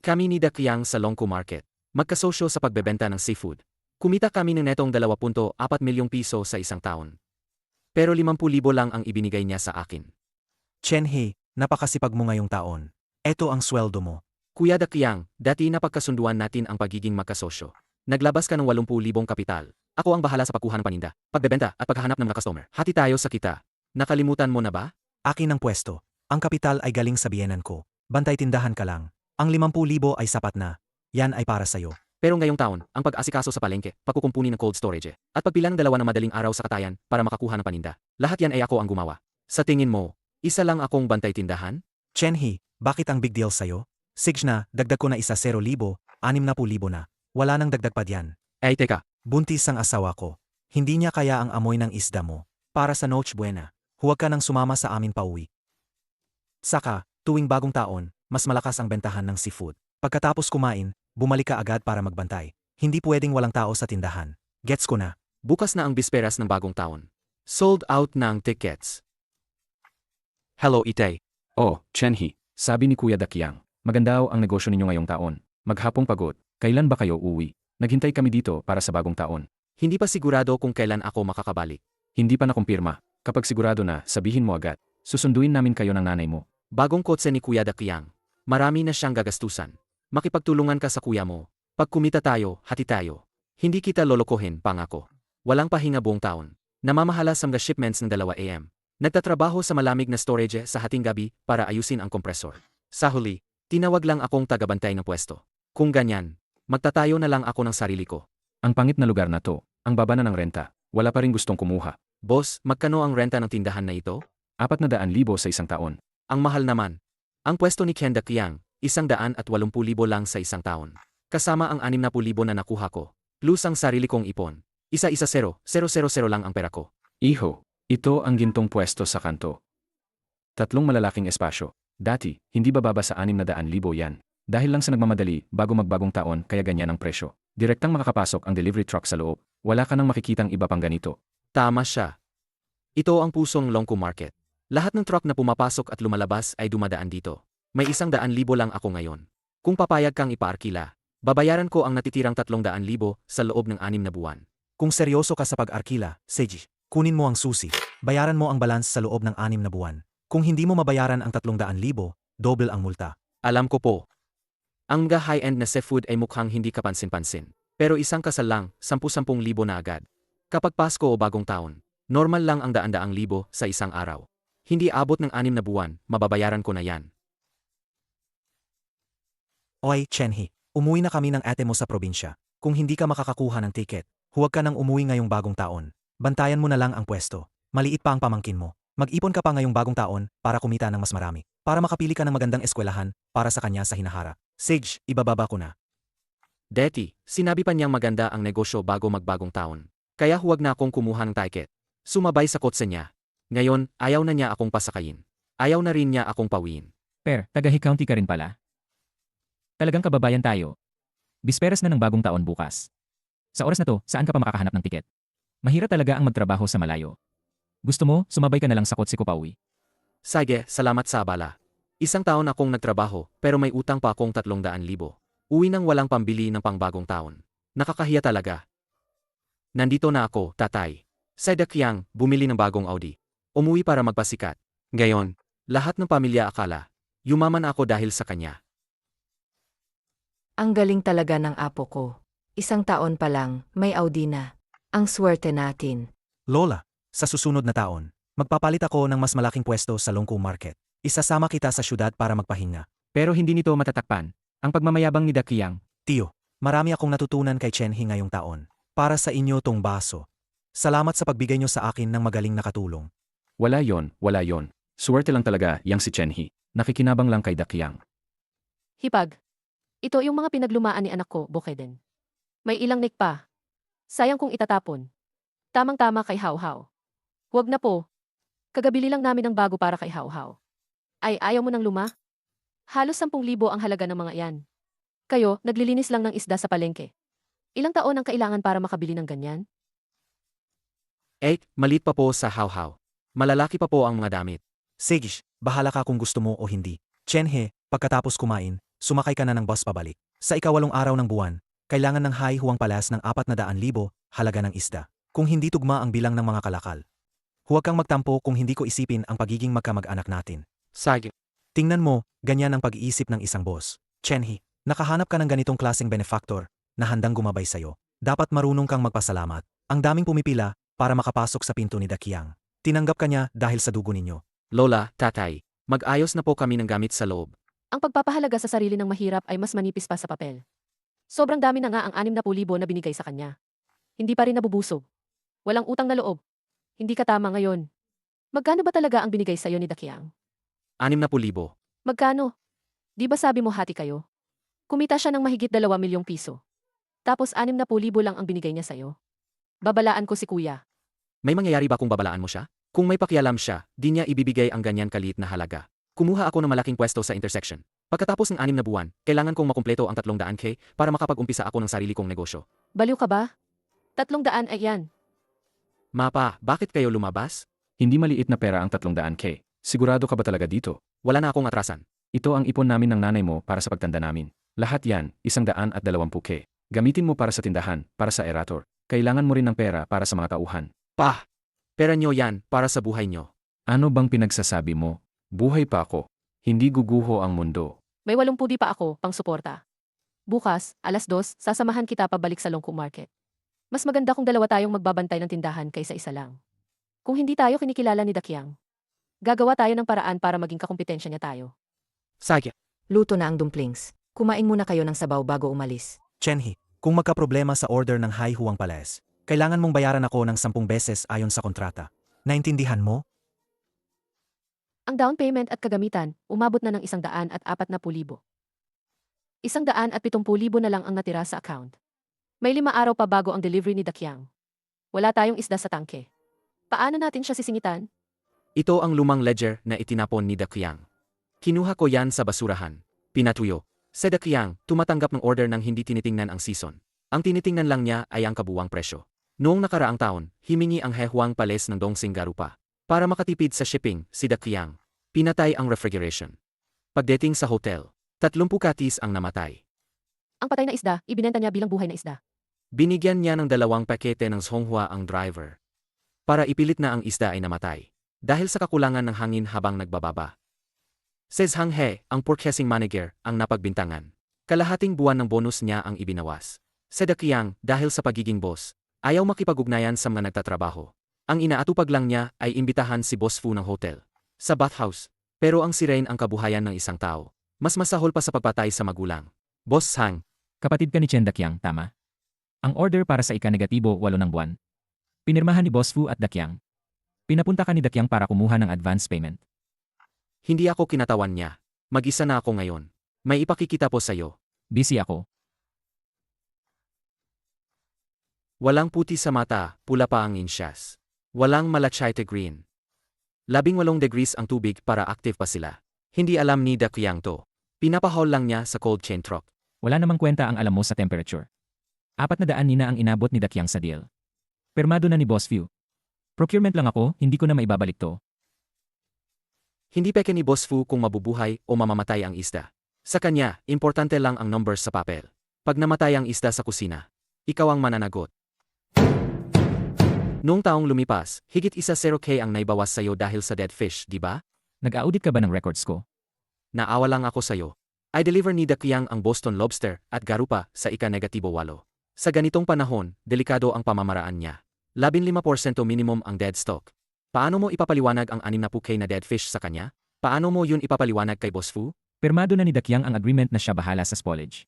Kami ni Dakyang sa Longko Market. Magkasosyo sa pagbebenta ng seafood. Kumita kami ng netong 2.4 milyong piso sa isang taon. Pero 50,000 lang ang ibinigay niya sa akin. Chen-He, napakasipag mo ngayong taon. Eto ang sweldo mo. Kuya Dakyang, dati napagkasunduan natin ang pagiging magkasosyo. Naglabas ka ng 80,000 kapital. Ako ang bahala sa pagkuha ng paninda, pagbebenta at paghahanap ng mga customer. Hati tayo sa kita. Nakalimutan mo na ba? Akin ang pwesto. Ang kapital ay galing sa biyenan ko. Bantay tindahan ka lang. Ang 50,000 ay sapat na. Yan ay para sa'yo. Pero ngayong taon, ang pag-asikaso sa palengke, pagkukumpuni ng cold storage, at pagpilang 2 na madaling araw sa katayan para makakuha ng paninda. Lahat yan ay ako ang gumawa. Sa tingin mo, isa lang akong bantay tindahan? Chen-He, bakit ang big deal sa'yo? Sige na, dagdag ko na isa 0,000, 60,000 na. Wala nang dagdag pa diyan. Ay teka, Buntis ang asawa ko. Hindi niya kaya ang amoy ng isda mo. Para sa Noche Buena, huwag ka nang sumama sa amin pauwi. Saka, tuwing bagong taon, mas malakas ang bentahan ng seafood. Pagkatapos kumain, bumalik ka agad para magbantay. Hindi pwedeng walang tao sa tindahan. Gets ko na. bukas na ang bisperas ng bagong taon. Sold out ng tickets. Hello Itay. Oh, Chen-He, sabi ni Kuya Dakyang, maganda ang negosyo ninyo ngayong taon. Maghapong pagod, kailan ba kayo uwi? Naghintay kami dito para sa bagong taon. Hindi pa sigurado kung kailan ako makakabalik. Hindi pa nakumpirma. Kapag sigurado na, sabihin mo agad. Susunduin namin kayo ng nanay mo. Bagong kotse ni Kuya Dakyang. Marami na siyang gagastusan. Makipagtulungan ka sa kuya mo. Pag kumita tayo, hati tayo. Hindi kita lolokohin, pangako. Walang pahinga buong taon. Namamahala sa mga shipments ng 2 AM. Nagtatrabaho sa malamig na storage sa hating gabi para ayusin ang kompresor. Sa huli, tinawag lang akong tagabantay ng pwesto. Kung ganyan, magtatayo na lang ako ng sarili ko. Ang pangit na lugar na to, ang baba na ng renta, wala pa rin gustong kumuha. Boss, magkano ang renta ng tindahan na ito? 400,000 sa isang taon. Ang mahal naman. Ang pwesto ni Ken Dakyang, 180,000 lang sa isang taon. Kasama ang 60,000 na nakuha ko. Plus ang sarili kong ipon. Isa-isa 0,000 lang ang pera ko. Iho, ito ang gintong pwesto sa kanto. 3 malalaking espasyo. Dati, hindi bababa sa 600,000 yan. Dahil lang sa nagmamadali, bago magbagong taon, kaya ganyan ang presyo. Direktang makakapasok ang delivery truck sa loob. Wala ka nang makikitang iba pang ganito. Tama siya. Ito ang pusong Longko Market. Lahat ng truck na pumapasok at lumalabas ay dumadaan dito. May 100,000 lang ako ngayon. Kung papayag kang ipaarkila, babayaran ko ang natitirang 300,000 sa loob ng 6 na buwan. Kung seryoso ka sa pag-arkila, Seiji, kunin mo ang susi. Bayaran mo ang balance sa loob ng 6 na buwan. Kung hindi mo mabayaran ang 300,000, double ang multa. Alam ko po. Ang mga high-end na seafood ay mukhang hindi kapansin-pansin. Pero isang kasal lang, 10,000 na agad. Kapag Pasko o bagong taon, normal lang ang 100,000 sa isang araw. Hindi abot ng 6 na buwan, mababayaran ko na yan. Oy, Chen-He, umuwi na kami ng ate mo sa probinsya. Kung hindi ka makakakuha ng ticket, huwag ka nang umuwi ngayong bagong taon. Bantayan mo na lang ang pwesto. Maliit pa ang pamangkin mo. Mag-ipon ka pa ngayong bagong taon para kumita ng mas marami. Para makapili ka ng magandang eskwelahan para sa kanya sa hinaharap. Sage, ibababa ko na. Deti, sinabi pa niyang maganda ang negosyo bago magbagong taon. Kaya huwag na akong kumuha ng ticket. Sumabay sa kotse niya. Ngayon, ayaw na niya akong pasakayin. Ayaw na rin niya akong pawiin. Taga County ka rin pala. Talagang kababayan tayo. Bisperas na ng bagong taon bukas. Sa oras na to, saan ka pa makakahanap ng tiket? Mahirap talaga ang magtrabaho sa malayo. Gusto mo, sumabay ka na lang sa kotse ko pauwi. Sige, salamat sa abala. Isang taon akong nagtrabaho, pero may utang pa akong 300,000. Uwi nang walang pambili ng pangbagong taon. Nakakahiya talaga. Nandito na ako, tatay. Sa Dakyang, bumili ng bagong Audi. Umuwi para magpasikat. Ngayon, lahat ng pamilya akala, yumaman ako dahil sa kanya. Ang galing talaga ng apo ko. Isang taon pa lang, may Audi na. Ang swerte natin. Lola, sa susunod na taon, magpapalit ako ng mas malaking pwesto sa Longko Market. Isasama kita sa syudad para magpahinga. Pero hindi nito matatakpan ang pagmamayabang ni Dakyang. Tiyo, marami akong natutunan kay Chen-He ngayong taon. Para sa inyo tong baso. Salamat sa pagbigay nyo sa akin ng magaling na katulong. Wala yon. Suwerte lang talaga yang si Chen-He. Nakikinabang lang kay Dakyang. Hipag. Ito yung mga pinaglumaan ni anak ko, Bukeden. May ilang nick pa. Sayang kung itatapon. Tamang-tama kay Hau-Hau. Huwag na po. Kagabili lang namin ng bago para kay Hau-Hau. Ay, ayaw mo ng luma? Halos 10,000 ang halaga ng mga yan. Kayo, naglilinis lang ng isda sa palengke. Ilang taon ang kailangan para makabili ng ganyan? Malit pa po sa Hau-Hau. Malalaki pa po ang mga damit. Sage, bahala ka kung gusto mo o hindi. Chen-He, pagkatapos kumain, sumakay ka na ng bus pabalik. Sa ikawalong araw ng buwan, kailangan ng Hai Huang Palas ng 400,000 halaga ng isda. Kung hindi tugma ang bilang ng mga kalakal. Huwag kang magtampo kung hindi ko isipin ang pagiging magkamag-anak natin. Sige. Tingnan mo, ganyan ang pag-iisip ng isang boss. Chenhi, nakahanap ka ng ganitong klaseng benefactor na handang gumabay sa'yo. Dapat marunong kang magpasalamat. Ang daming pumipila para makapasok sa pinto ni Dakiang. Tinanggap ka niya dahil sa dugo ninyo. Lola, tatay, mag-ayos na po kami ng gamit sa loob. Ang pagpapahalaga sa sarili ng mahirap ay mas manipis pa sa papel. Sobrang dami na nga ang 60,000 na binigay sa kanya. Hindi pa rin nabubusog. Walang utang na loob. Hindi ka tama ngayon. Magkano ba talaga ang binigay sa'yo ni Dakiang? 60,000. Magkano? Di ba sabi mo hati kayo? Kumita siya ng mahigit 2 milyong piso. Tapos 60,000 lang ang binigay niya sa'yo. Babalaan ko si kuya. May mangyayari ba kung babalaan mo siya? Kung may pakialam siya, di niya ibibigay ang ganyan kaliit na halaga. Kumuha ako ng malaking pwesto sa intersection. Pagkatapos ng 6 na buwan, kailangan kong makumpleto ang 300K para makapag-umpisa ako ng sarili kong negosyo. Baliw ka ba? 300 ay yan. Mapa, bakit kayo lumabas? Hindi maliit na pera ang 300K. Sigurado ka ba talaga dito? Wala na akong atrasan. Ito ang ipon namin ng nanay mo para sa pagtanda namin. Lahat yan, 120K. Gamitin mo para sa tindahan, para sa erator. Kailangan mo rin ng pera para sa mga tauhan. Pa! Pera nyo yan para sa buhay nyo. Ano bang pinagsasabi mo? Buhay pa ako. Hindi guguho ang mundo. May 80 di pa ako pang suporta. Bukas, 2:00, sasamahan kita pabalik sa Longku Market. Mas maganda kung dalawa tayong magbabantay ng tindahan kaysa isa lang. Kung hindi tayo kinikilala ni Dakiang, gagawa tayo ng paraan para maging kakumpetensya niya tayo. Sige. Luto na ang dumplings. Kumain muna kayo ng sabaw bago umalis. Chenhi, kung magkaproblema sa order ng Hai Huang Palas, kailangan mong bayaran ako ng 10 beses ayon sa kontrata. Naintindihan mo? Ang down payment at kagamitan, umabot na ng 140,000. 170,000 na lang ang natira sa account. May 5 araw pa bago ang delivery ni Dakiang. Wala tayong isda sa tangke. Paano natin siya sisingitan? Ito ang lumang ledger na itinapon ni Dakiang. Kinuha ko yan sa basurahan. Pinatuyo. Sa Dakiang, tumatanggap ng order ng hindi tinitingnan ang season. Ang tinitingnan lang niya ay ang kabuwang presyo. Noong nakaraang taon, himingi ang Hai Huang Palas ng Dongxing Garupa. Para makatipid sa shipping, si Dakiang, pinatay ang refrigeration. Pagdating sa hotel, 30 katis ang namatay. Ang patay na isda, ibinenta niya bilang buhay na isda. Binigyan niya ng 2 pakete ng Songhua ang driver. Para ipilit na ang isda ay namatay. Dahil sa kakulangan ng hangin habang nagbababa. Says Hang He, ang purchasing manager, ang napagbintangan. Kalahating buwan ng bonus niya ang ibinawas. Sa Dakiang, dahil sa pagiging boss, ayaw makipag-ugnayan sa mga nagtatrabaho. Ang inaatupag lang niya ay imbitahan si Boss Fu ng hotel. Sa bathhouse. Pero ang sirain ang kabuhayan ng isang tao. Mas masahol pa sa pagpatay sa magulang. Boss Hang, Kapatid ka ni Chen Dakiang, tama? Ang order para sa ika-8 ng buwan. Pinirmahan ni Boss Fu at Dakiang. Pinapunta ka ni Dakiang para kumuha ng advance payment. hindi ako kinatawan niya. Mag-isa na ako ngayon. May ipakikita po sa'yo. Busy ako. Walang puti sa mata, pula pa ang insyas. Walang malachite green. 18 degrees ang tubig para active pa sila. Hindi alam ni Dakiang to. Pinapahol lang niya sa cold chain truck. Wala namang kwenta ang alam mo sa temperature. 400 nina ang inabot ni Dakiang sa deal. Permado na ni Boss Fu. Procurement lang ako, hindi ko na maibabalik to. Hindi peke ni Boss Fu kung mabubuhay o mamamatay ang isda. Sa kanya, importante lang ang numbers sa papel. Pag namatay ang isda sa kusina, ikaw ang mananagot. Noong taong lumipas, higit 10K ang naibawas sa'yo dahil sa dead fish, di ba? Nag-audit ka ba ng records ko? Naawa lang ako sa'yo. I deliver ni Dakiang ang Boston Lobster at Garupa sa ika-8. Sa ganitong panahon, delikado ang pamamaraan niya. 15% minimum ang dead stock. Paano mo ipapaliwanag ang 60K na dead fish sa kanya? Paano mo yun ipapaliwanag kay Boss Fu? Permado na ni Dakiang ang agreement na siya bahala sa spoilage.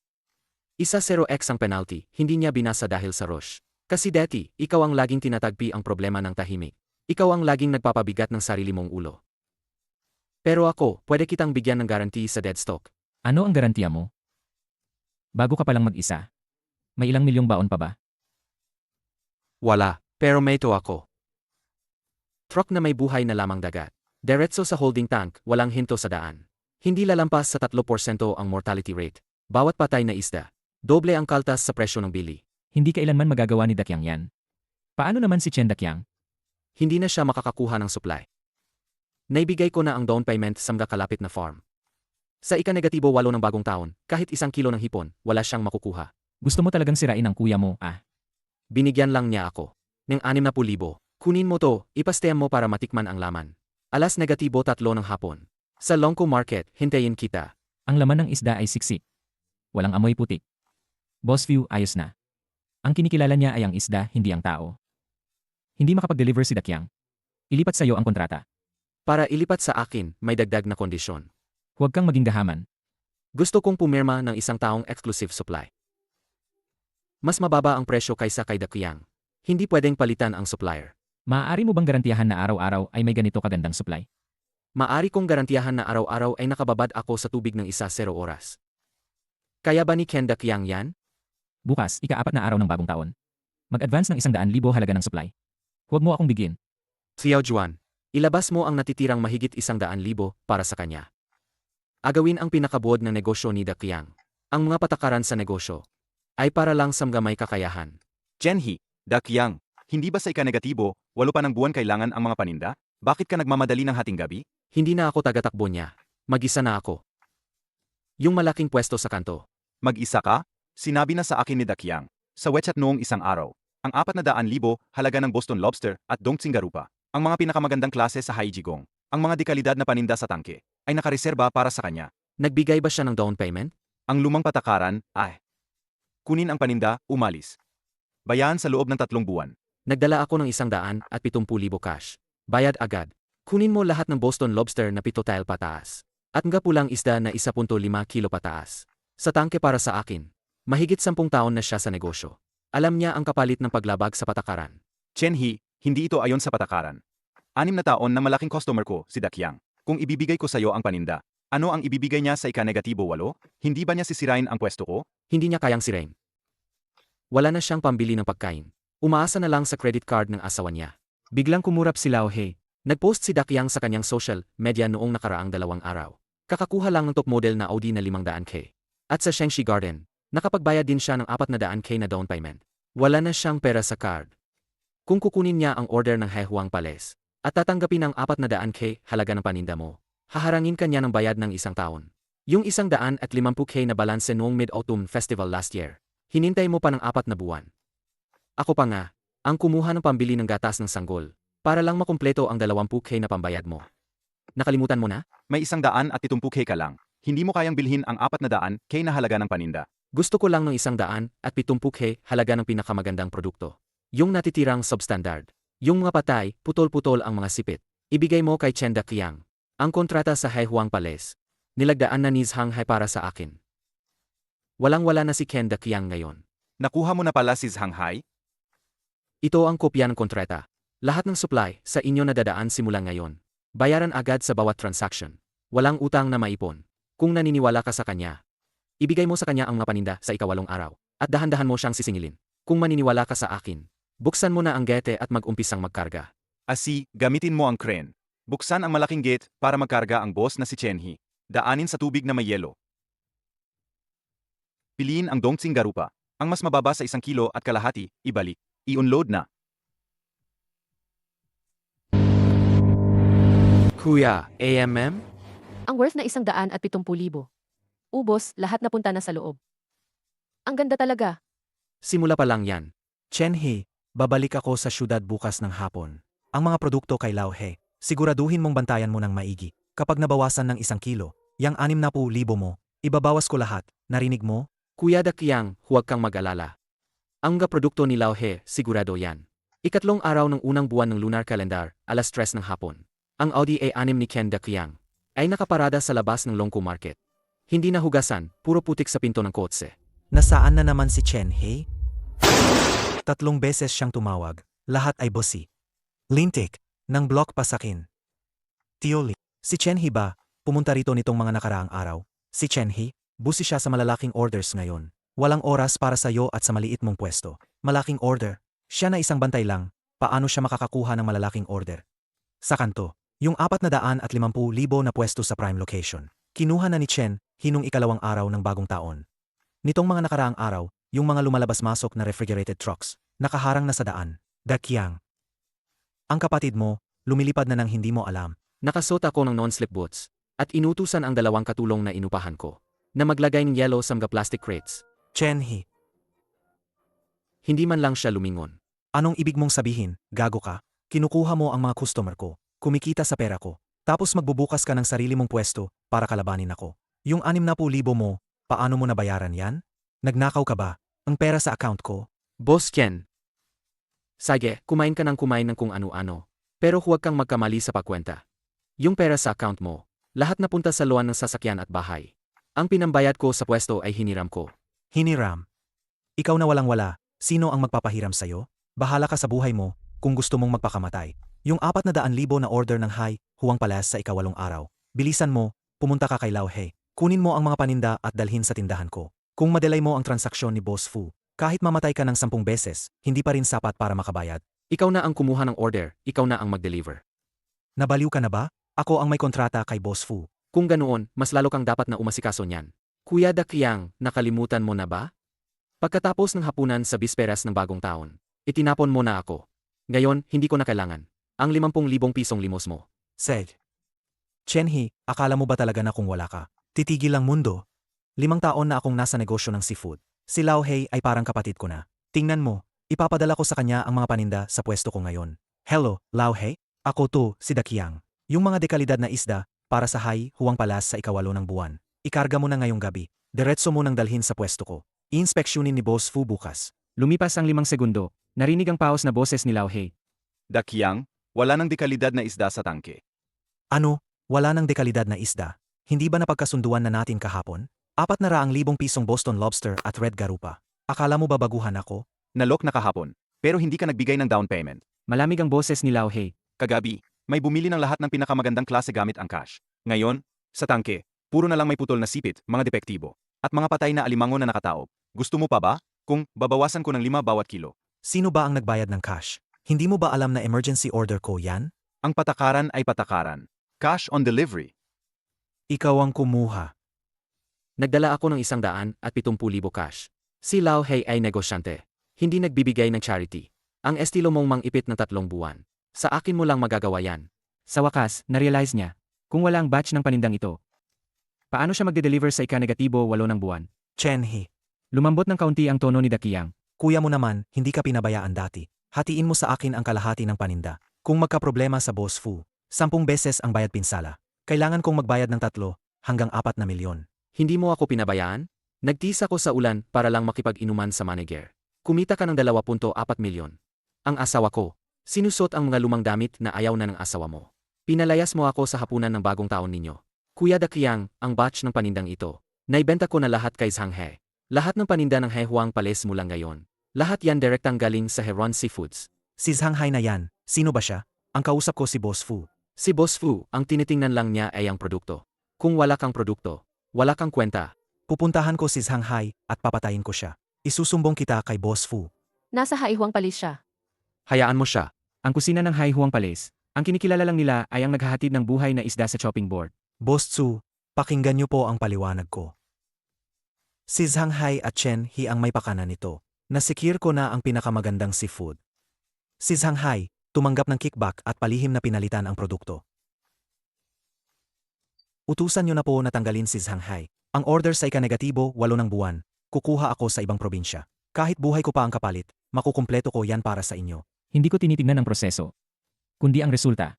0x ang penalty, hindi niya binasa dahil sa rush. Kasi dati, ikaw ang laging tinatagpi ang problema ng tahimik. Ikaw ang laging nagpapabigat ng sarili mong ulo. Pero ako, pwede kitang bigyan ng guarantee sa dead stock. Ano ang garantiya mo? Bago ka palang mag-isa. May ilang milyong baon pa ba? Wala, pero may to ako. Truck na may buhay na lamang dagat. Diretso sa holding tank, walang hinto sa daan. Hindi lalampas sa 3% ang mortality rate. Bawat patay na isda. Doble ang kaltas sa presyo ng bili. Hindi kailanman magagawa ni Dakiang yan. Paano naman si Chen Dakiang? Hindi na siya makakakuha ng supply. Naibigay ko na ang down payment sa mga kalapit na farm. Sa ika-negatibo 8 ng bagong taon, kahit 1 kilo ng hipon, wala siyang makukuha. Gusto mo talagang sirain ang kuya mo, ah. Binigyan lang niya ako ng 60,000. Kunin mo to, ipasteam mo para matikman ang laman. Alas negatibo 3 ng hapon. Sa Longko Market, hintayin kita. Ang laman ng isda ay siksik. Walang amoy putik. Boss View, ayos na. Ang kinikilala niya ay ang isda, hindi ang tao. Hindi makapag-deliver si Dakyang. Ilipat sa iyo ang kontrata. Para ilipat sa akin, may dagdag na kondisyon. Huwag kang maging gahaman. Gusto kong pumirma ng 1 taong exclusive supply. Mas mababa ang presyo kaysa kay Dakyang. Hindi pwedeng palitan ang supplier. Maaari mo bang garantiyahan na araw-araw ay may ganito kagandang supply? Maari kong garantiyahan na araw-araw ay nakababad ako sa tubig ng 0 oras. Kaya ba ni Ken Dakyang yan? Bukas, ika-4 na araw ng bagong taon. Mag-advance ng 100,000 halaga ng supply. Huwag mo akong bigyan. Xiao Juan, ilabas mo ang natitirang mahigit 100,000 para sa kanya. Agawin ang pinakabuod ng negosyo ni Dakyang. Ang mga patakaran sa negosyo ay para lang sa mga may kakayahan. Chenhi, Dakyang, hindi ba sa ika-negatibo, 8 pa ng buwan kailangan ang mga paninda? Bakit ka nagmamadali ng hating gabi? Hindi na ako tagatakbo niya. Mag-isa na ako. Yung malaking pwesto sa kanto. Mag-isa ka? Sinabi na sa akin ni Dakyang. Sa WeChat noong isang araw. Ang 400,000 halaga ng Boston Lobster at Dongtsing Garupa. Ang mga pinakamagandang klase sa Haijigong. Ang mga dekalidad na paninda sa tangke ay nakareserba para sa kanya. Nagbigay ba siya ng down payment? Ang lumang patakaran ay kunin ang paninda, umalis. Bayan sa loob ng 3 buwan. Nagdala ako ng 170,000 cash. Bayad agad. Kunin mo lahat ng Boston Lobster na 7 tile pataas. At nga pulang isda na 1.5 kilo pataas. Sa tangke para sa akin. Mahigit 10 taon na siya sa negosyo. Alam niya ang kapalit ng paglabag sa patakaran. Chenhi, hindi ito ayon sa patakaran. 6 na taon na malaking customer ko, si Dakyang. Kung ibibigay ko sa iyo ang paninda, ano ang ibibigay niya sa ika-negatibo 8? Hindi ba niya sisirain ang pwesto ko? Hindi niya kayang sirain. Wala na siyang pambili ng pagkain. Umaasa na lang sa credit card ng asawa niya. Biglang kumurap si Lao He. Nagpost si Dakyang sa kanyang social media noong nakaraang 2 araw. Kakakuha lang ng top model na Audi na 500K. At sa Shengshi Garden, nakapagbayad din siya ng 400K na down payment. Wala na siyang pera sa card. Kung kukunin niya ang order ng Haihuang Palace at tatanggapin ang 400K halaga ng paninda mo, haharangin ka niya ng bayad ng 1 taon. Yung 150K na balanse noong Mid-Autumn Festival last year, hinintay mo pa ng 4 na buwan. Ako pa nga, ang kumuha ng pambili ng gatas ng sanggol, para lang makumpleto ang 20K na pambayad mo. Nakalimutan mo na? May 170K ka lang. Hindi mo kayang bilhin ang 400K na halaga ng paninda. Gusto ko lang ng 170K halaga ng pinakamagandang produkto. Yung natitirang substandard. Yung mga patay, putol-putol ang mga sipit. Ibigay mo kay Chen Dakyang. Ang kontrata sa Haihuang Palace. Nilagdaan na ni Zhanghai para sa akin. Walang-wala na si Ken Dakyang ngayon. Nakuha mo na pala si Zhanghai? Ito ang kopya ng kontrata. Lahat ng supply sa inyo na dadaan simula ngayon. Bayaran agad sa bawat transaction. Walang utang na maipon. Kung naniniwala ka sa kanya, ibigay mo sa kanya ang mga paninda sa ika-8 araw. At dahan-dahan mo siyang sisingilin. Kung maniniwala ka sa akin, buksan mo na ang gate at mag-umpisang magkarga. Asi, gamitin mo ang crane. Buksan ang malaking gate para magkarga ang boss na si Chenhi. Daanin sa tubig na may yelo. Piliin ang Dongtsing Garupa. Ang mas mababa sa 1 kilo at kalahati, ibalik. I-unload na. Kuya, AMM? Ang worth na 170,000. Ubos, lahat napunta na sa loob. Ang ganda talaga. Simula pa lang yan. Chenhi, babalik ako sa syudad bukas ng hapon. Ang mga produkto kay Lao He, siguraduhin mong bantayan mo ng maigi. Kapag nabawasan ng 1 kilo, yang 60,000 mo, ibabawas ko lahat. Narinig mo? Kuya Dakyang, huwag kang mag-alala. Ang mga produkto ni Lao He, sigurado yan. Ikatlong araw ng unang buwan ng lunar calendar, alas 3 ng hapon. Ang Audi A6 ni Ken Dakyang ay nakaparada sa labas ng Longko Market. Hindi na hugasan, puro putik sa pinto ng kotse. Nasaan na naman si Chenhi? 3 beses siyang tumawag, lahat ay bossy. Lintik, ng block pa sakin. Tioli, si Chenhi ba, pumunta rito nitong mga nakaraang araw? Si Chenhi, busy siya sa malalaking orders ngayon. Walang oras para sa iyo at sa maliit mong pwesto. Malaking order. Siya na isang bantay lang, paano siya makakakuha ng malalaking order? Sa kanto, yung 450,000 na pwesto sa prime location. Kinuha na ni Chen, hinong ika-2 araw ng bagong taon. Nitong mga nakaraang araw, yung mga lumalabas-masok na refrigerated trucks, nakaharang na sa daan. Dakyang. Ang kapatid mo, lumilipad na nang hindi mo alam. Nakasuot ako ng non-slip boots. At inutusan ang dalawang katulong na inupahan ko na maglagay ng yelo sa mga plastic crates. Chenhi, Hindi man lang siya lumingon. anong ibig mong sabihin, gago ka? Kinukuha mo ang mga customer ko, kumikita sa pera ko, tapos magbubukas ka ng sarili mong pwesto para kalabanin ako. Yung 60,000 mo, paano mo nabayaran yan? Nagnakaw ka ba? Ang pera sa account ko? Boss Ken. Sige, kumain ka ng kumain ng kung ano-ano. Pero huwag kang magkamali sa pagkwenta. Yung pera sa account mo, lahat napunta sa loan ng sasakyan at bahay. Ang pinambayad ko sa pwesto ay hiniram ko. Hiniram. Ikaw na walang-wala, sino ang magpapahiram sa'yo? Bahala ka sa buhay mo, kung gusto mong magpakamatay. Yung 400,000 na order ng Hai Huang Palace sa ika-8 araw. Bilisan mo, pumunta ka kay Lao He. Kunin mo ang mga paninda at dalhin sa tindahan ko. Kung madelay mo ang transaksyon ni Boss Fu, kahit mamatay ka ng 10 beses, hindi pa rin sapat para makabayad. Ikaw na ang kumuha ng order, ikaw na ang mag-deliver. Nabaliw ka na ba? Ako ang may kontrata kay Boss Fu. Kung ganoon, mas lalo kang dapat na umasikaso niyan. Kuya Dakyang, nakalimutan mo na ba? Pagkatapos ng hapunan sa bisperas ng bagong taon, itinapon mo na ako. Ngayon, hindi ko na kailangan. Ang 50,000 pisong limos mo. Seg. Chenhi, akala mo ba talaga na kung wala ka? Titigil ang mundo. 5 taon na akong nasa negosyo ng seafood. Si Lao Hei ay parang kapatid ko na. Tingnan mo, ipapadala ko sa kanya ang mga paninda sa pwesto ko ngayon. Hello, Lao Hei? Ako to, si Dakyang. Yung mga dekalidad na isda, para sa Hai Huang Palace sa ika-8 ng buwan. Ikarga mo na ngayong gabi. Diretso mo nang dalhin sa pwesto ko. Iinspeksyonin ni Boss Fu bukas. Lumipas ang 5 segundo, narinig ang paos na boses ni Lao Hei. Dakyang, wala nang dekalidad na isda sa tangke. Ano? Wala nang dekalidad na isda. Hindi ba napagkasunduan na natin kahapon? 400,000 pisong Boston Lobster at Red Garupa. Akala mo ba baguhan ako? Nalok na kahapon, pero hindi ka nagbigay ng down payment. Malamig ang boses ni Lao Hei. Kagabi, may bumili ng lahat ng pinakamagandang klase gamit ang cash. Ngayon, sa tangke, puro na lang may putol na sipit, mga depektibo, at mga patay na alimango na nakataob. Gusto mo pa ba? Kung babawasan ko ng 5 bawat kilo. Sino ba ang nagbayad ng cash? Hindi mo ba alam na emergency order ko yan? Ang patakaran ay patakaran. Cash on delivery. Ikaw ang kumuha. Nagdala ako ng 170,000 cash. Si Lao Hei ay negosyante. Hindi nagbibigay ng charity. Ang estilo mong mangipit ng 3 buwan. Sa akin mo lang magagawa yan. Sa wakas, narealize niya, kung wala ang batch ng panindang ito, paano siya magde-deliver sa ika-8 ng buwan? Chenhi. Lumambot ng kaunti ang tono ni Dakyang. Kuya mo naman, hindi ka pinabayaan dati. Hatiin mo sa akin ang kalahati ng paninda. Kung magkaproblema sa Boss Fu, 10 beses ang bayad pinsala. Kailangan kong magbayad ng 3 hanggang 4 na milyon. Hindi mo ako pinabayaan? Nagtiis ako sa ulan para lang makipag-inuman sa manager. Kumita ka ng 2.4 milyon. Ang asawa ko, sinusot ang mga lumang damit na ayaw na ng asawa mo. Pinalayas mo ako sa hapunan ng bagong taon ninyo. Kuya Dakyang, ang batch ng panindang ito. Naibenta ko na lahat kay Zhanghe. Lahat ng paninda ng Hai Huang Palace mula ngayon. Lahat yan direktang galing sa Heron Seafoods. Si Zhanghai na yan, sino ba siya? Ang kausap ko si Boss Fu. Si Boss Fu, ang tinitingnan lang niya ay ang produkto. Kung wala kang produkto, wala kang kwenta. Pupuntahan ko si Zhanghai at papatayin ko siya. Isusumbong kita kay Boss Fu. Nasa Haihuang Palis siya. Hayaan mo siya. Ang kusina ng Hai Huang Palace, ang kinikilala lang nila ay ang naghahatid ng buhay na isda sa chopping board. Boss Tzu, pakinggan niyo po ang paliwanag ko. Si Zhanghai at Chen He ang may pakana nito. Nasikir ko na ang pinakamagandang seafood. Si Zhanghai, tumanggap ng kickback at palihim na pinalitan ang produkto. Utusan niyo na po na tanggalin si Zhanghai. Ang order sa ika-8 ng buwan, kukuha ako sa ibang probinsya. Kahit buhay ko pa ang kapalit, makukumpleto ko yan para sa inyo. Hindi ko tinitignan ang proseso, kundi ang resulta.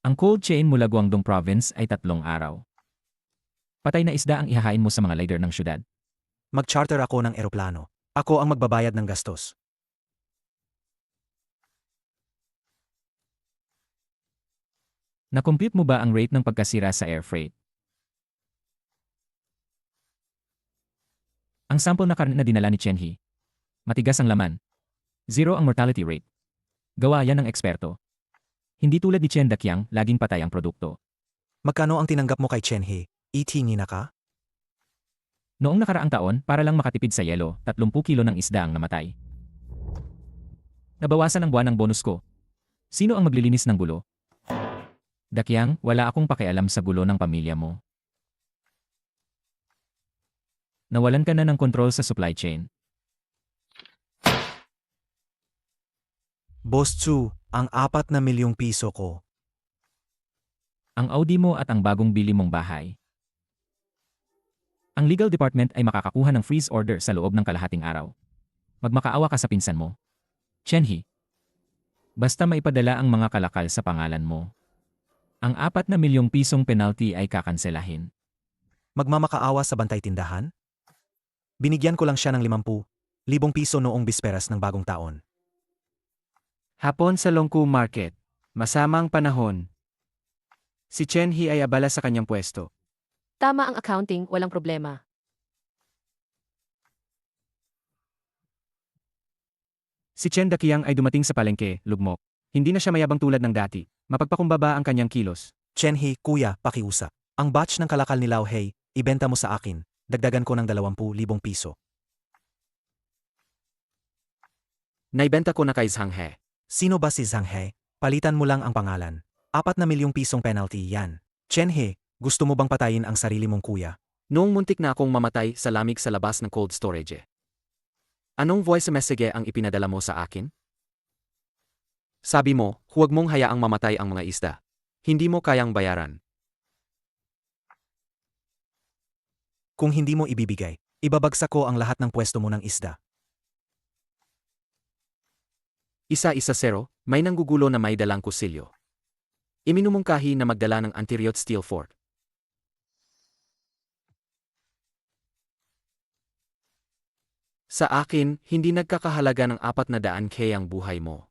Ang cold chain mula Guangdong Province ay 3 araw. Patay na isda ang ihahain mo sa mga leader ng syudad. Mag-charter ako ng eroplano. Ako ang magbabayad ng gastos. Na-compute mo ba ang rate ng pagkasira sa air freight? Ang sample na karne na dinala ni Chen He. Matigas ang laman. 0 ang mortality rate. Gawa yan ng eksperto. Hindi tulad ni Chen Dakyang, laging patay ang produkto. Magkano ang tinanggap mo kay Chen He? Itingi na ka? Noong nakaraang taon, para lang makatipid sa yelo, 30 kilo ng isda ang namatay. Nabawasan ang buwan ng bonus ko. Sino ang maglilinis ng gulo? Dakyang, wala akong pakialam sa gulo ng pamilya mo. Nawalan ka na ng kontrol sa supply chain. Boss Tzu, ang 4 na milyong piso ko. Ang Audi mo at ang bagong bili mong bahay. Ang legal department ay makakakuha ng freeze order sa loob ng kalahating araw. Magmakaawa ka sa pinsan mo. Chenhi. Basta maipadala ang mga kalakal sa pangalan mo. Ang 4 na milyong pisong penalty ay kakanselahin. Magmamakaawa sa bantay tindahan? Binigyan ko lang siya ng 50,000 piso noong bisperas ng bagong taon. Hapon sa Longku Market. Masamang panahon. Si Chen He ay abala sa kanyang pwesto. Tama ang accounting, walang problema. Si Chen Dakiang ay dumating sa palengke, lugmok. Hindi na siya mayabang tulad ng dati. Mapagpakumbaba ang kanyang kilos. Chenhi, kuya, pakiusap. Ang batch ng kalakal ni Lao Hei, ibenta mo sa akin. Dagdagan ko ng 20,000 piso. Naibenta ko na kay Zhang He. Sino ba si Zhang He? Palitan mo lang ang pangalan. 4 na milyong pisong penalty yan. Chenhi, gusto mo bang patayin ang sarili mong kuya? Noong muntik na akong mamatay sa lamig sa labas ng cold storage. Anong voice message ang ipinadala mo sa akin? Sabi mo, huwag mong hayaang mamatay ang mga isda. Hindi mo kayang bayaran. Kung hindi mo ibibigay, ibabagsak ko ang lahat ng pwesto mo ng isda. 1-0, may nanggugulo na may dalang kusilyo. Iminumungkahi na magdala ng anti-riot steel fork. Sa akin, hindi nagkakahalaga ng 400K ang buhay mo.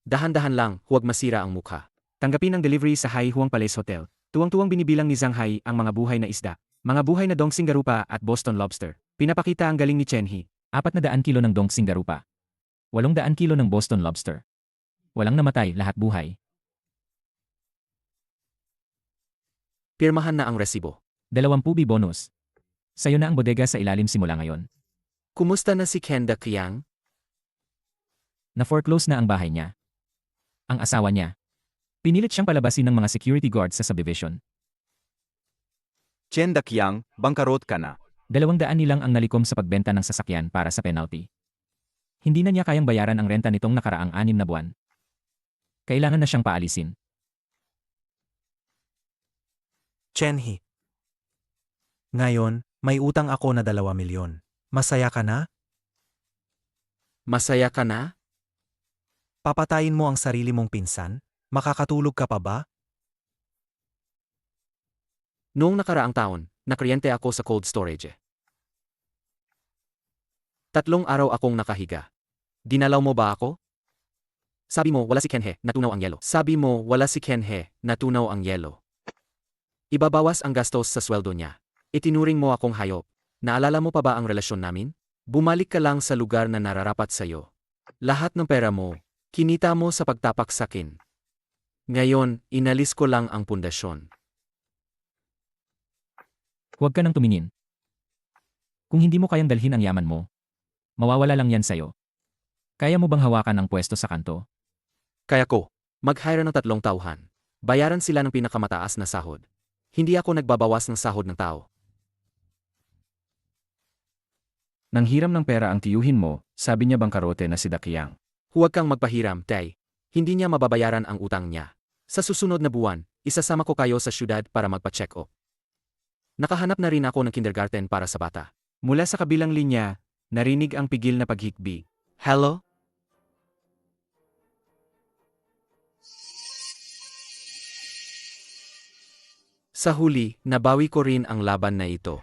Dahan-dahan lang, huwag masira ang mukha. Tanggapin ang delivery sa Hai Huang Palace Hotel. Tuwang-tuwang binibilang ni Zhang Hai ang mga buhay na isda, mga buhay na Dongxing Garupa at Boston Lobster. Pinapakita ang galing ni Chen He. 400 kilo ng Dongxing Garupa. 800 kilo ng Boston Lobster. Walang namatay, lahat buhay. Pirmahan na ang resibo. 20 bonus. Sayo na ang bodega sa ilalim simula ngayon. Kumusta na si Ken Dakiang? Na-foreclose na ang bahay niya. Ang asawa niya. Pinilit siyang palabasin ng mga security guards sa subdivision. Chen Dakiang, bangkarot ka na. 200 nilang ang nalikom sa pagbenta ng sasakyan para sa penalty. Hindi na niya kayang bayaran ang renta nitong nakaraang 6 na buwan. Kailangan na siyang paalisin. Chenhi. Ngayon, may utang ako na 2 milyon. Masaya ka na? Masaya ka na? Papatayin mo ang sarili mong pinsan? Makakatulog ka pa ba? Noong nakaraang taon, nakuryente ako sa cold storage. 3 araw akong nakahiga. Dinalaw mo ba ako? Sabi mo, wala si Ken He, natunaw ang yelo. Sabi mo, wala si Ken He, natunaw ang yelo. Ibabawas ang gastos sa sweldo niya. Itinuring mo akong hayop. Naalala mo pa ba ang relasyon namin? Bumalik ka lang sa lugar na nararapat sa'yo. Lahat ng pera mo, kinita mo sa pagtapak sakin. Ngayon, inalis ko lang ang pundasyon. Huwag ka nang tumingin. Kung hindi mo kayang dalhin ang yaman mo, mawawala lang yan sa'yo. Kaya mo bang hawakan ang pwesto sa kanto? Kaya ko, mag-hire ng 3 tauhan. Bayaran sila ng pinakamataas na sahod. Hindi ako nagbabawas ng sahod ng tao. Nang hiram ng pera ang tiyuhin mo, sabi niya bangkarote na si Dakiang. Huwag kang magpahiram, Tay. Hindi niya mababayaran ang utang niya. Sa susunod na buwan, isasama ko kayo sa syudad para magpa-check up. Nakahanap na rin ako ng kindergarten para sa bata. Mula sa kabilang linya, narinig ang pigil na paghikbi. Hello? Sa huli, nabawi ko rin ang laban na ito.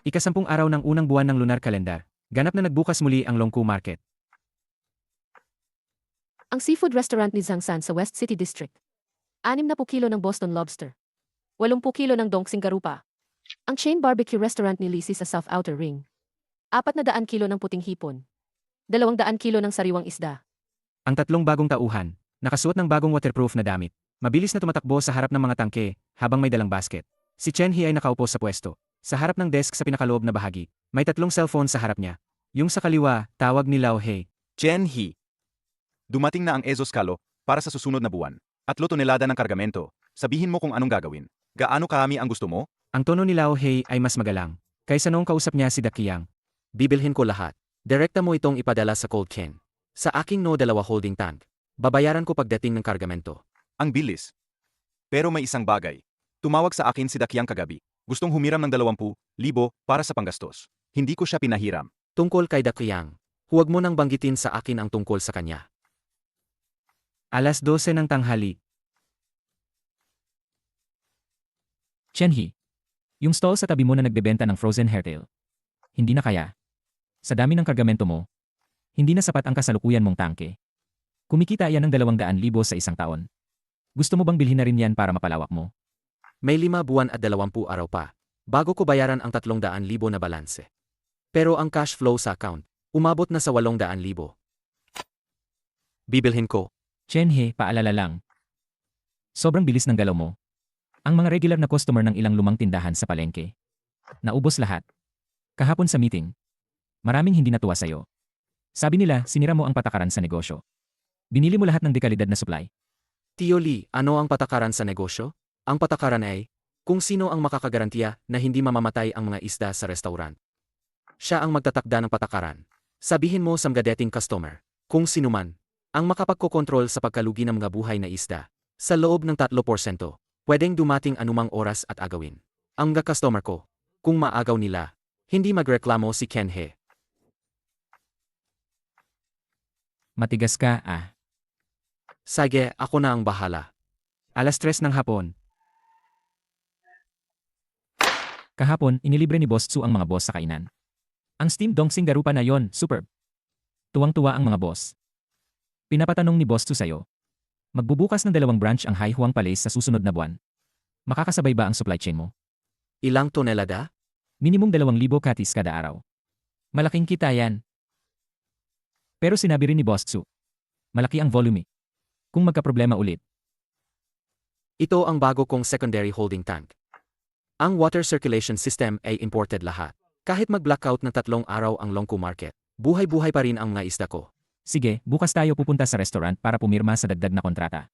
10 araw ng unang buwan ng lunar calendar. Ganap na nagbukas muli ang Longku Market. Ang seafood restaurant ni Zhang San sa West City District. 60 kilo ng Boston Lobster. 80 kilo ng Dongxing Garupa. Ang chain barbecue restaurant ni Lisi sa South Outer Ring. 400 kilo ng puting hipon. 200 kilo ng sariwang isda. Ang 3 bagong tauhan, nakasuot ng bagong waterproof na damit. Mabilis na tumatakbo sa harap ng mga tangke habang may dalang basket. Si Chen He ay nakaupo sa pwesto. Sa harap ng desk sa pinakaloob na bahagi, may 3 cellphone sa harap niya. Yung sa kaliwa, tawag ni Lao Hei. Chen He. Dumating na ang Ezoscalo para sa susunod na buwan. 3 tonelada ng kargamento. Sabihin mo kung anong gagawin. Gaano karami ang gusto mo? Ang tono ni Lao Hei ay mas magalang, kaysa noong kausap niya si Dakiang. Bibilhin ko lahat. Direkta mo itong ipadala sa Cold Ken. Sa aking No 2 holding tank. Babayaran ko pagdating ng kargamento. Ang bilis. Pero may isang bagay. Tumawag sa akin si Dakyang kagabi. Gustong humiram ng 20,000 para sa panggastos. Hindi ko siya pinahiram. Tungkol kay Dakyang. Huwag mo nang banggitin sa akin ang tungkol sa kanya. Alas 12 ng tanghali. Chenhi. Yung stall sa tabi mo na nagbebenta ng frozen hairtail. Hindi na kaya. Sa dami ng kargamento mo, hindi na sapat ang kasalukuyan mong tangke. Kumikita yan ng 200,000 sa isang taon. Gusto mo bang bilhin na rin yan para mapalawak mo? May 5 buwan at 20 araw pa. Bago ko bayaran ang 300,000 na balanse. Pero ang cash flow sa account, umabot na sa 800,000. Bibilhin ko. Chenhe, paalala lang. Sobrang bilis ng galaw mo. Ang mga regular na customer ng ilang lumang tindahan sa palengke. Naubos lahat. Kahapon sa meeting. Maraming hindi natuwa sa'yo. Sabi nila, sinira mo ang patakaran sa negosyo. Binili mo lahat ng dekalidad na supply. Tio Lee, ano ang patakaran sa negosyo? Ang patakaran ay, kung sino ang makakagarantiya na hindi mamamatay ang mga isda sa restaurant. Siya ang magtatakda ng patakaran. Sabihin mo sa mga dating customer, kung sino man, ang makapagkokontrol sa pagkalugi ng mga buhay na isda, sa loob ng 3%, pwedeng dumating anumang oras at agawin. Ang mga customer ko, kung maagaw nila, hindi magreklamo si Ken He. Matigas ka, ah. Sige, ako na ang bahala. Alas 3 ng hapon. Kahapon, inilibre ni Boss Tsu ang mga boss sa kainan. Ang steam dongsing garupa na yon, superb. Tuwang-tuwa ang mga boss. Pinapatanong ni Boss Tsu sa'yo. Magbubukas ng 2 branch ang Hai Huang Palace sa susunod na buwan. Makakasabay ba ang supply chain mo? Ilang tonelada? Minimum 2,000 katis kada araw. Malaking kita yan. Pero sinabi rin ni Boss Tsu. Malaki ang volume. Kung magkaproblema ulit, Ito ang bago kong secondary holding tank. Ang water circulation system ay imported lahat. Kahit mag-blackout ng 3 araw ang Longko Market, buhay-buhay pa rin ang mga isda ko. sige, bukas tayo pupunta sa restaurant para pumirma sa dagdag na kontrata.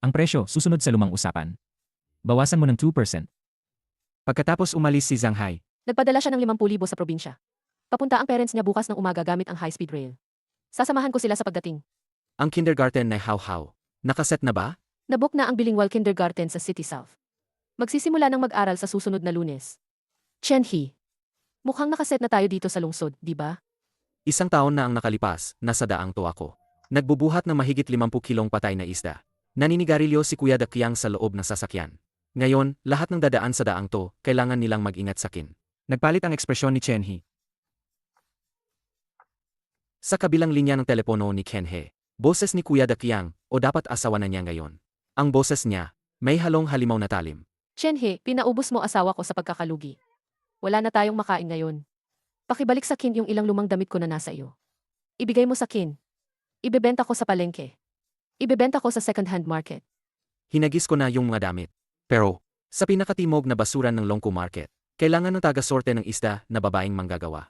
Ang presyo, susunod sa lumang usapan. Bawasan mo ng 2%. Pagkatapos umalis si Zhang Hai, Nagpadala siya ng 50,000 sa probinsya. Papunta ang parents niya bukas ng umaga gamit ang high-speed rail. Sasamahan ko sila sa pagdating. Ang kindergarten na how-how. Nakaset na ba? Nabook na ang bilingual kindergarten sa City South. Magsisimula ng mag-aral sa susunod na Lunes. Chenhi. Mukhang nakaset na tayo dito sa lungsod, di ba? Isang taon na ang nakalipas, nasa daang to ako. Nagbubuhat ng mahigit 50 kilong patay na isda. Naninigarilyo si Kuya Dakyang sa loob ng sasakyan. Ngayon, lahat ng dadaan sa daang to, kailangan nilang mag-ingat sa kin. nagpalit ang ekspresyon ni Chenhi. Sa kabilang linya ng telepono ni Ken He, boses ni Kuya Dakyang, o dapat asawa na niya ngayon. Ang boses niya, may halong halimaw na talim. Chenhe, pinaubos mo asawa ko sa pagkakalugi. Wala na tayong makain ngayon. Pakibalik sa kin yung ilang lumang damit ko na nasa iyo. Ibigay mo sa kin. Ibebenta ko sa palengke. Ibebenta ko sa second-hand market. Hinagis ko na yung mga damit. Pero, sa pinakatimog na basuran ng Longko Market, kailangan ng taga-sorte ng isda na babaeng manggagawa.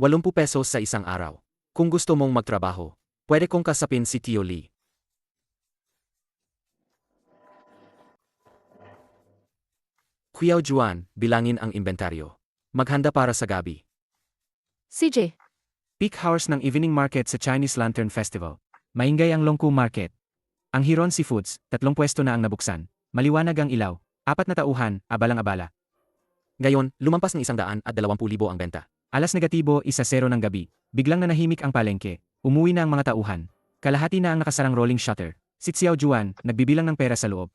80 pesos sa isang araw. Kung gusto mong magtrabaho, pwede kong kasapin si Tio Lee. Kuya Juan, bilangin ang inventaryo. Maghanda para sa gabi. CJ, Peak hours ng evening market sa Chinese Lantern Festival. Maingay ang Longko Market. Ang Hiron Seafoods, 3 pwesto na ang nabuksan. Maliwanag ang ilaw. 4 na tauhan, abalang-abala. Ngayon, lumampas ng 120,000 ang benta. Alas negatibo, 1-0 ng gabi. Biglang nanahimik ang palengke. Umuwi na ang mga tauhan. Kalahati na ang nakasarang rolling shutter. Si Xiao Juan, nagbibilang ng pera sa loob.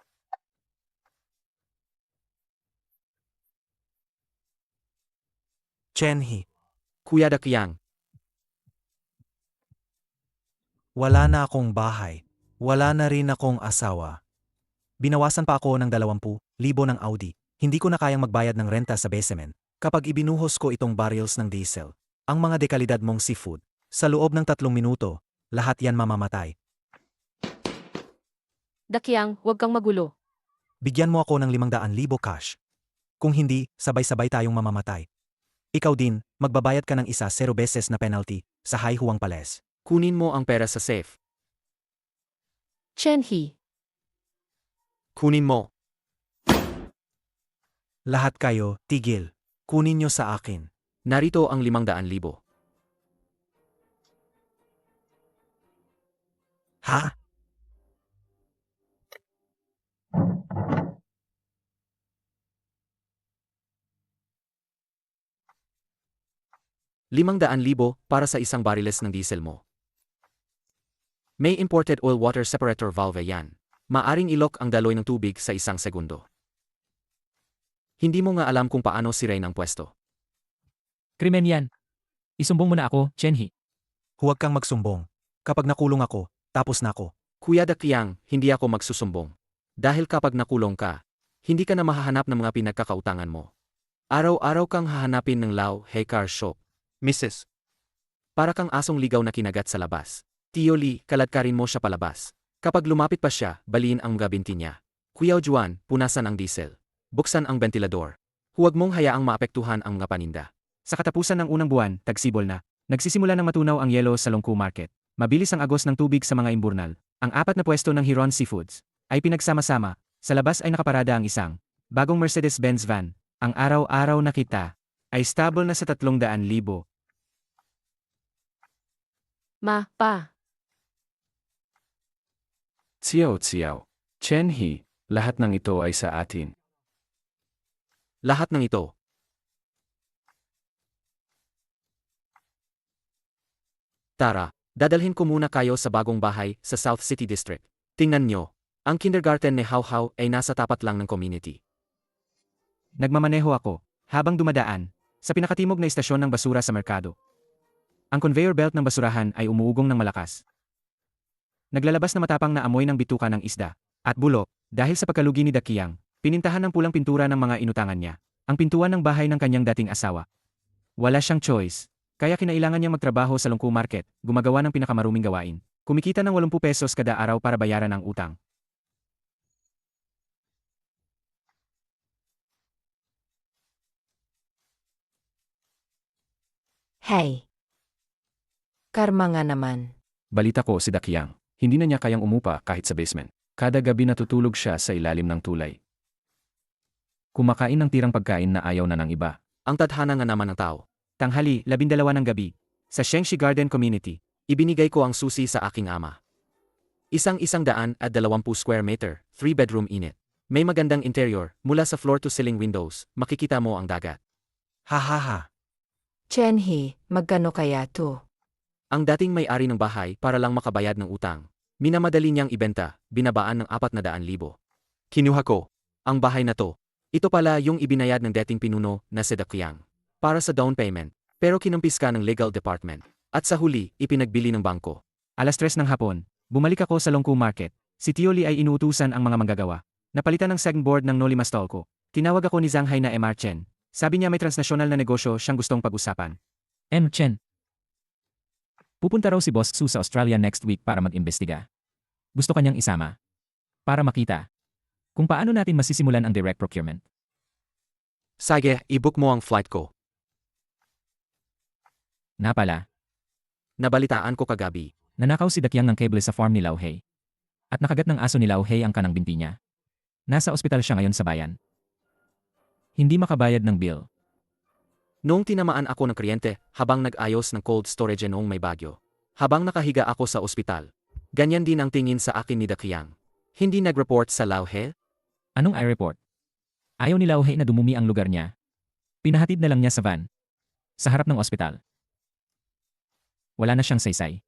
Chenhi. Kuya Dakyang, Wala na akong bahay. Wala na rin akong asawa. Binawasan pa ako ng 20,000 ng Audi. Hindi ko na kayang magbayad ng renta sa basement. Kapag ibinuhos ko itong barrels ng diesel, ang mga dekalidad mong seafood, sa loob ng 3 minuto, lahat yan mamamatay. Dakyang, huwag kang magulo. Bigyan mo ako ng 500,000 cash. Kung hindi, sabay-sabay tayong mamamatay. Ikaw din, magbabayad ka ng 0 beses na penalty sa Hai Huang Palace. kunin mo ang pera sa safe. Chenhi, Kunin mo. Lahat kayo, tigil. Kunin nyo sa akin. Narito ang 500,000. Ha? ₱500,000 para sa isang bariles ng diesel mo. May imported oil water separator valve yan. Maaring ilok ang daloy ng tubig sa isang segundo. Hindi mo nga alam kung paano sirain ang pwesto. Krimen yan. Isumbong mo na ako, Chenhi. Huwag kang magsumbong. Kapag nakulong ako, tapos na ako. Kuya Dakyang, hindi ako magsusumbong. Dahil kapag nakulong ka, hindi ka na mahahanap ng mga pinagkakautangan mo. Araw-araw kang hahanapin ng Lao Hey Car Shop. Mrs. Para kang asong ligaw na kinagat sa labas. Tio Lee, kaladkarin mo siya palabas. Kapag lumapit pa siya, baliin ang mga binti niya. Kuya Juan, punasan ang diesel. Buksan ang ventilador. Huwag mong hayaang maapektuhan ang mga paninda. Sa katapusan ng unang buwan, tagsibol na. Nagsisimula ng matunaw ang yelo sa Longku Market. Mabilis ang agos ng tubig sa mga imburnal. Ang 4 na pwesto ng Hiron Seafoods ay pinagsama-sama. Sa labas ay nakaparada ang isang bagong Mercedes-Benz van. Ang araw-araw na kita ay stable na sa 300,000. Ma, pa. Tsiao. Chenhi, lahat ng ito ay sa atin. Lahat ng ito. Tara, dadalhin ko muna kayo sa bagong bahay sa South City District. Tingnan nyo, ang kindergarten ni How How ay nasa tapat lang ng community. Nagmamaneho ako, habang dumadaan, sa pinakatimog na istasyon ng basura sa merkado. Ang conveyor belt ng basurahan ay umuugong ng malakas. Naglalabas na matapang na amoy ng bituka ng isda, at bulok, dahil sa pagkalugi ni Dakyang, pinintahan ng pulang pintura ng mga inutangan niya, ang pintuan ng bahay ng kanyang dating asawa. Wala siyang choice, kaya kinailangan niyang magtrabaho sa Longku Market, gumagawa ng pinakamaruming gawain, kumikita ng 80 pesos kada araw para bayaran ang utang. Hey. Karma nga naman. Balita ko si Dakyang, hindi na niya kayang umupa kahit sa basement. Kada gabi natutulog siya sa ilalim ng tulay. Kumakain ng tirang pagkain na ayaw na ng iba. Ang tadhana nga naman ng tao. Tanghali, 12 ng gabi, sa Shengshi Garden Community, Ibinigay ko ang susi sa aking ama. 120 square meter, 3-bedroom unit. May magandang interior, mula sa floor to ceiling windows, makikita mo ang dagat. Ha ha ha. Chenhi, magkano kaya to? Ang dating may-ari ng bahay para lang makabayad ng utang. Minamadali niyang ibenta, binabaan ng 400,000. Kinuha ko ang bahay na to. Ito pala yung ibinayad ng dating pinuno na si Dakyang. Para sa down payment, pero kinumpiska ng legal department. At sa huli, ipinagbili ng bangko. 3:00 ng hapon, bumalik ako sa Longku Market. Si Tio Lee ay inuutusan ang mga manggagawa. Napalitan ng second board ng Noli Mastolco. Tinawag ako ni Zhanghai na MR Chen. Sabi niya may transnasyonal na negosyo siyang gustong pag-usapan. Chen. Pupunta raw si Boss Su sa Australia next week para mag-imbestiga. Gusto kanyang isama. Para makita kung paano natin masisimulan ang direct procurement. Sige, i-book mo ang flight ko. Na pala, Nabalitaan ko kagabi. nanakaw si Dakyang ng cable sa farm ni Lao Hei. At nakagat ng aso ni Lao Hei ang kanang binti niya. Nasa ospital siya ngayon sa bayan. Hindi makabayad ng bill. Noong tinamaan ako ng kliyente, habang nag-ayos ng cold storage noong may bagyo. Habang nakahiga ako sa ospital. Ganyan din ang tingin sa akin ni Dakyang. Hindi nag-report sa Lauhe? Anong i-report? Ayaw ni Lao Hei na dumumi ang lugar niya. Pinahatid na lang niya sa van. Sa harap ng ospital. Wala na siyang saysay.